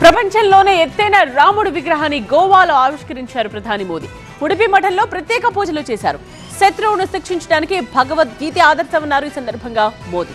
ప్రపంచంలోనే ఎత్తైన రాముడి విగ్రహాన్ని గోవాలో ఆవిష్కరించారు ప్రధాని మోదీ. ఉడిపి మఠంలో ప్రత్యేక పూజలు చేశారు. శత్రువును శిక్షించడానికి భగవద్గీత ఆదర్శమన్నారు ఈ సందర్భంగా మోదీ.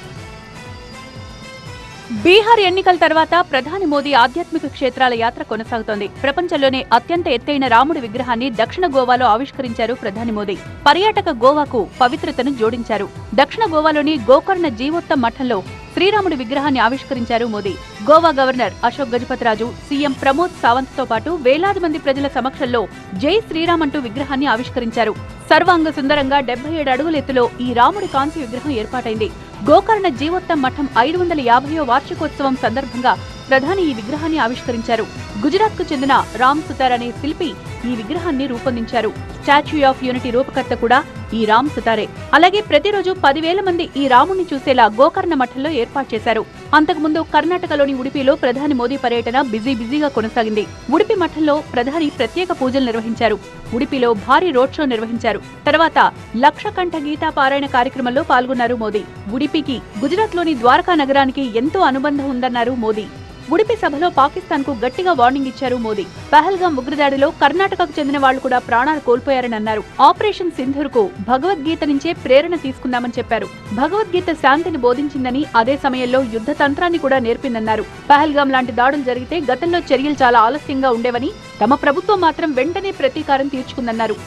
బీహార్ ఎన్నికల తర్వాత ప్రధాని మోదీ ఆధ్యాత్మిక క్షేత్రాల యాత్ర కొనసాగుతోంది. ప్రపంచంలోనే అత్యంత ఎత్తైన రాముడి విగ్రహాన్ని దక్షిణ గోవాలో ఆవిష్కరించారు ప్రధాని మోదీ. పర్యాటక గోవాకు పవిత్రతను జోడించారు. దక్షిణ గోవాలోని గోకర్ణ జీవోత్త మఠంలో శ్రీరాముడి విగ్రహాన్ని ఆవిష్కరించారు మోదీ. గోవా గవర్నర్ అశోక్ గజపతిరాజు, సీఎం ప్రమోద్ సావంత్ తో పాటు వేలాది మంది ప్రజల సమక్షంలో జై శ్రీరామ్ అంటూ విగ్రహాన్ని ఆవిష్కరించారు. సర్వాంగ సుందరంగా 77 అడుగుల ఎత్తులో ఈ రాముడి కాంస్య విగ్రహం ఏర్పాటైంది. గోకర్ణ జీవోత్తం మఠం 550వ వార్షికోత్సవం సందర్భంగా ప్రధాని ఈ విగ్రహాన్ని ఆవిష్కరించారు. గుజరాత్ కు చెందిన రామ్ సుతార్ అనే శిల్పి ఈ విగ్రహాన్ని రూపొందించారు. స్టాచ్యూ ఆఫ్ యూనిటీ రూపకర్త కూడా ఈ రామ్ సుతారే. అలాగే ప్రతిరోజు 10,000 మంది ఈ రాముణ్ణి చూసేలా గోకర్ణ మఠంలో ఏర్పాటు చేశారు. అంతకుముందు కర్ణాటకలోని ఉడిపిలో ప్రధాని మోదీ పర్యటన బిజీగా కొనసాగింది. ఉడిపి మఠంలో ప్రధాని ప్రత్యేక పూజలు నిర్వహించారు. ఉడిపిలో భారీ రోడ్ షో నిర్వహించారు. తర్వాత లక్షకంఠ గీతా పారాయణ కార్యక్రమంలో పాల్గొన్నారు మోదీ. ఉడిపికి గుజరాత్ లోని ద్వారకా నగరానికి ఎంతో అనుబంధం ఉందన్నారు మోదీ. ఉడిపి సభలో పాకిస్తాన్ కు గట్టిగా వార్నింగ్ ఇచ్చారు మోదీ. పహల్గాం ఉగ్రదాడిలో కర్ణాటకకు చెందిన వాళ్లు కూడా ప్రాణాలు కోల్పోయారని అన్నారు. ఆపరేషన్ సింధూర్ కు భగవద్గీత నుంచే ప్రేరణ తీసుకున్నామని చెప్పారు. భగవద్గీత శాంతిని బోధించిందని, అదే సమయంలో యుద్ధ తంత్రాన్ని కూడా నేర్పిందన్నారు. పహల్గాం లాంటి దాడులు జరిగితే గతంలో చర్యలు చాలా ఆలస్యంగా ఉండేవని, తమ ప్రభుత్వం మాత్రం వెంటనే ప్రతీకారం తీర్చుకుందన్నారు.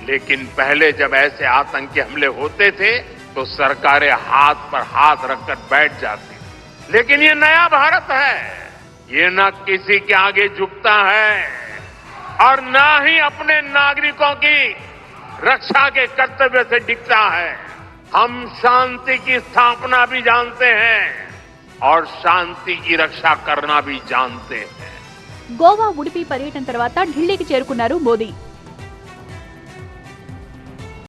लेकिन पहले जब ऐसे आतंकी हमले होते थे तो सरकारें हाथ पर हाथ रखकर बैठ जाती, लेकिन ये नया भारत है, ये न किसी के आगे झुकता है और न ही अपने नागरिकों की रक्षा के कर्तव्य से डिगता है। हम शांति की स्थापना भी जानते हैं और शांति की रक्षा करना भी जानते हैं. గోవా ఉడిపి పర్యటన తర్వాత ఢిల్లీకి చేరుకున్నారు మోదీ.